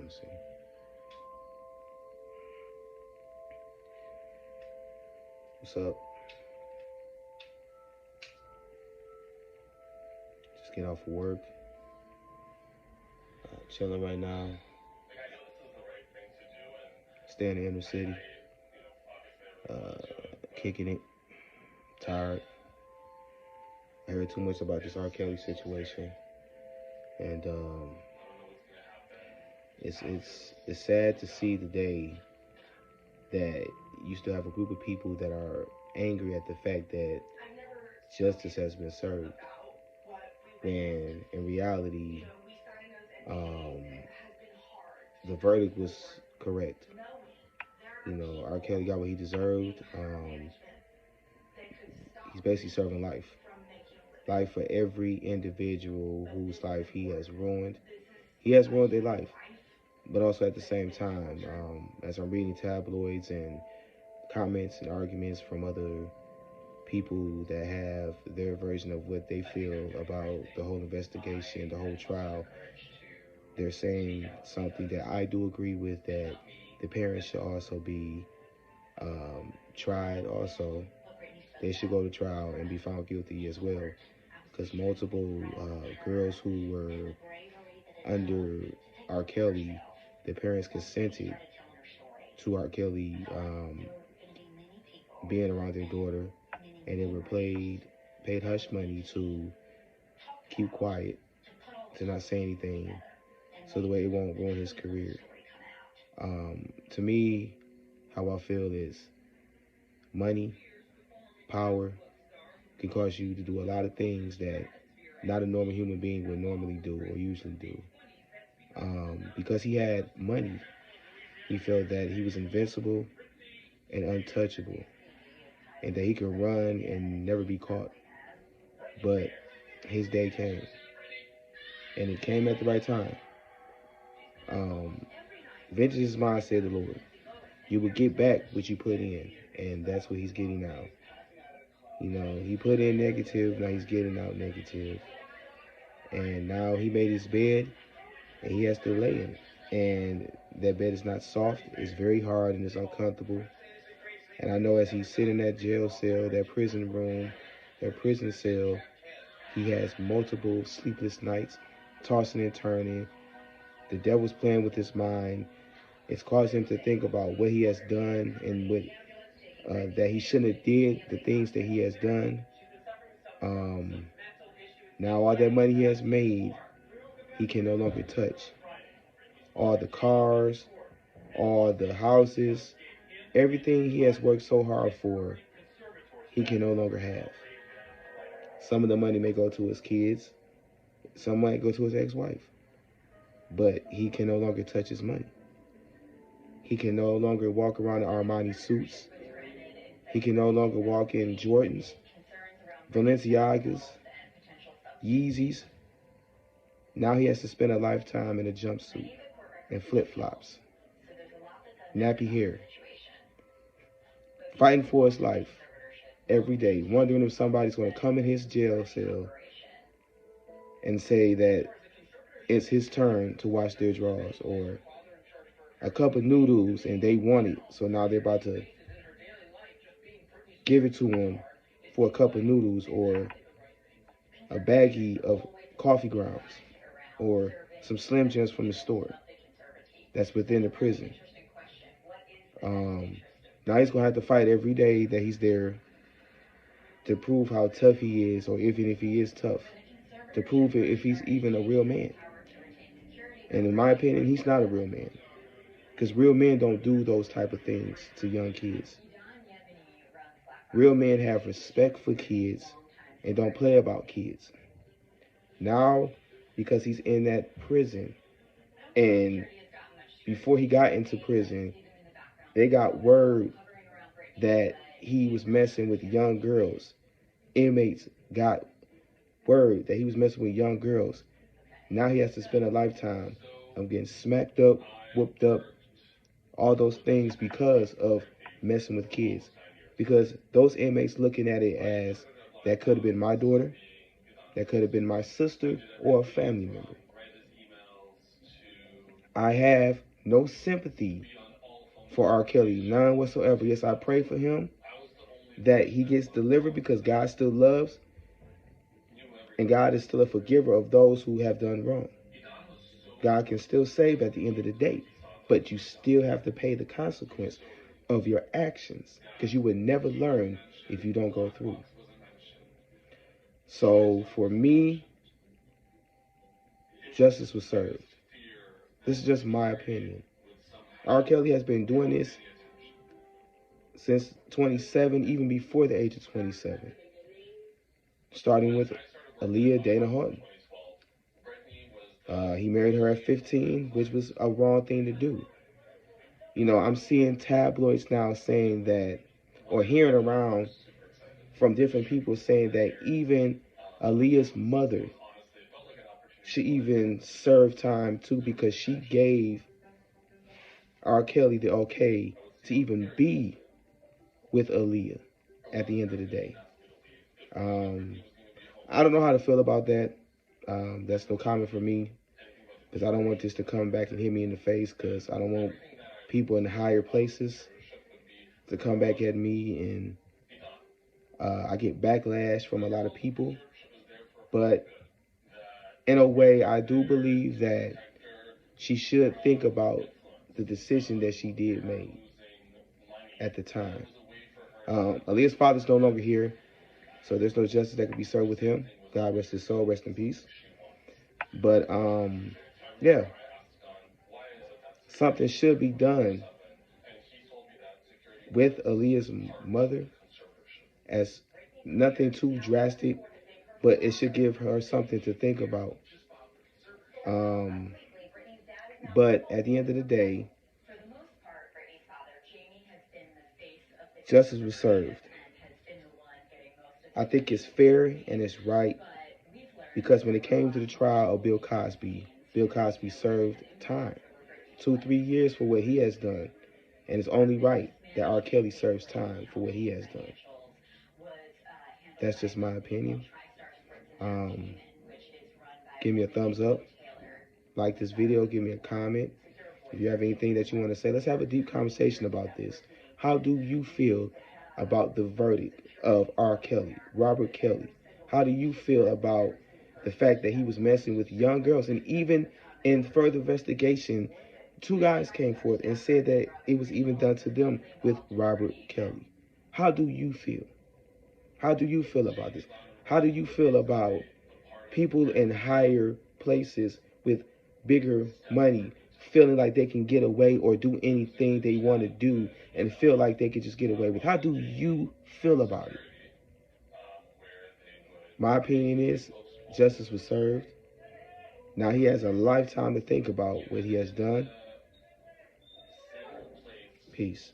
me see. What's up? Just getting off of work. Chilling right now. Staying in the inner city. Kicking it. Tired. I heard too much about this R. Kelly situation. And it's sad to see the day that you still have a group of people that are angry at the fact that justice has been served, when in reality, the verdict was correct. You know, R. Kelly got what he deserved. He's basically serving life for every individual whose life he has ruined. He has ruined their life. But also at the same time, as I'm reading tabloids and comments and arguments from other people that have their version of what they feel about the whole investigation, the whole trial, they're saying something that I do agree with, that the parents should also be tried also. They should go to trial and be found guilty as well, because multiple girls who were under R. Kelly, the parents consented to R. Kelly being around their daughter, and they were paid hush money to keep quiet, to not say anything, so the way it won't ruin his career. To me, how I feel is money, power can cause you to do a lot of things that not a normal human being would normally do or usually do. Because he had money, he felt that he was invincible and untouchable, and that he could run and never be caught. But his day came, and it came at the right time. Vengeance is mine, said the Lord. You will get back what you put in, and that's what he's getting now. You know, he put in negative, now he's getting out negative. And now he made his bed, and he has to lay in it. And that bed is not soft, it's very hard, and it's uncomfortable. And I know as he's sitting in that jail cell, that prison room, that prison cell, he has multiple sleepless nights, tossing and turning. The devil's playing with his mind. It's caused him to think about what he has done and what that he shouldn't have did, the things that he has done. Now all that money he has made, he can no longer touch. All the cars, all the houses, everything he has worked so hard for, he can no longer have. Some of the money may go to his kids, some might go to his ex-wife, but he can no longer touch his money. He can no longer walk around in Armani suits. He can no longer walk in Jordans, Balenciagas, Yeezys. Now he has to spend a lifetime in a jumpsuit and flip-flops, nappy hair, fighting for his life every day, wondering if somebody's going to come in his jail cell and say that it's his turn to wash their drawers, or a cup of noodles and they want it, so now they're about to give it to him for a cup of noodles, or a baggie of coffee grounds, or some Slim Jims from the store that's within the prison. Now he's going to have to fight every day that he's there to prove how tough he is, or even if he is tough, to prove if he's even a real man. And in my opinion, he's not a real man, because real men don't do those type of things to young kids. Real men have respect for kids and don't play about kids. Now, because he's in that prison, and before he got into prison, they got word that he was messing with young girls. Inmates got word that he was messing with young girls. Now he has to spend a lifetime of getting smacked up, whooped up, all those things because of messing with kids. Because those inmates looking at it as, that could have been my daughter, that could have been my sister, or a family member. I have no sympathy for R. Kelly, none whatsoever. Yes, I pray for him that he gets delivered because God still loves and God is still a forgiver of those who have done wrong. God can still save at the end of the day, but you still have to pay the consequence of your actions because you would never learn if you don't go through. So for me, justice was served. This is just my opinion. R. Kelly has been doing this since 27, even before the age of 27, starting with Aaliyah Dana Horton. He married her at 15, which was a wrong thing to do. You know, I'm seeing tabloids now saying that, or hearing around from different people saying that even Aaliyah's mother should even serve time too because she gave R. Kelly the okay to even be with Aaliyah at the end of the day. I don't know how to feel about that. That's no comment for me because I don't want this to come back and hit me in the face because I don't want people in higher places to come back at me and I get backlash from a lot of people. But in a way, I do believe that she should think about the decision that she did make at the time. Aaliyah's father's no longer here, so there's no justice that can be served with him. God rest his soul, rest in peace. But yeah, something should be done with Aaliyah's mother, as nothing too drastic, but it should give her something to think about. But at the end of the day, justice was served. I think it's fair and it's right because when it came to the trial of Bill Cosby served time, 2-3 years for what he has done, and it's only right that R. Kelly serves time for what he has done. That's just my opinion. Give me a thumbs up, like this video, give me a comment. If you have anything that you want to say, let's have a deep conversation about this. How do you feel about the verdict of R. Kelly, Robert Kelly? How do you feel about the fact that he was messing with young girls? And even in further investigation, 2 guys came forth and said that it was even done to them with Robert Kelly. How do you feel? How do you feel about this? How do you feel about people in higher places with bigger money feeling like they can get away or do anything they want to do and feel like they can just get away with? How do you feel about it? My opinion is justice was served. Now he has a lifetime to think about what he has done. Peace.